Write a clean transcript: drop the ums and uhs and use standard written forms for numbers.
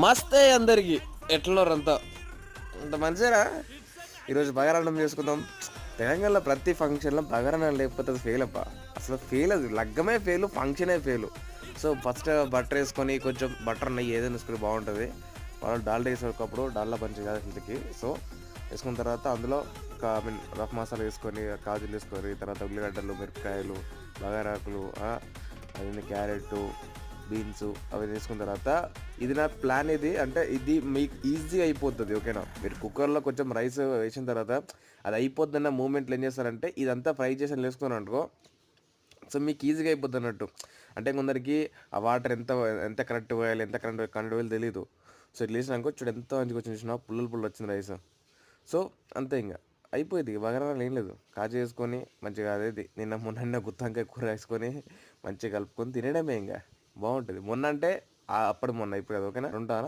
మస్తే అందరికి ఎట్లన్నారంతా అంత మంచిగా. ఈరోజు బగారన్నం చేసుకుందాం. తెలంగాణలో ప్రతి ఫంక్షన్లో బగారన్నం లేకపోతే అది ఫెయిల్ అబ్బా. అసలు ఫెయిల్, అది లగ్గమే ఫెయిల్, ఫంక్షనే ఫెయిల్. సో ఫస్ట్ బటర్ వేసుకొని కొంచెం బటర్ నెయ్యి ఏదైనా వేసుకొని బాగుంటుంది. వాళ్ళు డాల్డా వేసేటప్పుడు డాల్డా మంచిగా కాదు హెల్త్కి. సో వేసుకున్న తర్వాత అందులో రఫ్ మసాలా వేసుకొని కాజులు వేసుకొని తర్వాత ఉల్లిగడ్డలు, మిరపకాయలు, బగారాకులు, అది క్యారెట్, బీన్స్ అవి తీసుకున్న తర్వాత ఇది నా ప్లాన్. ఇది అంటే ఇది మీకు ఈజీగా అయిపోతుంది. ఓకేనా, మీరు కుక్కర్లో కొంచెం రైస్ వేసిన తర్వాత అది అయిపోద్దన్న మూమెంట్లో ఏం చేస్తారంటే ఇదంతా ఫ్రై చేసి వేసుకున్నాను అనుకో, సో మీకు ఈజీగా అయిపోద్ది అన్నట్టు. అంటే కొందరికి ఆ వాటర్ ఎంత ఎంత కరెక్ట్ పోయాలి, ఎంత కరెక్ట్ పోయాలి తెలియదు. సో ఇట్లా వేసినాకో చూడు ఎంత మంచిగా వచ్చింది, చూసినా పుల్లలు వచ్చింది రైస్. సో అంతే, ఇంకా అయిపోయింది. బగారాలు ఏం లేదు, కాజు వేసుకొని మంచిగా అదేది మొన్న గుత్తంకాయ కూర వేసుకొని మంచిగా కలుపుకొని తినడమే. ఇంకా బాగుంటుంది. మొన్న అంటే అప్పుడు మొన్న ఇప్పుడు కదా. ఓకేనా, ఉంటానా.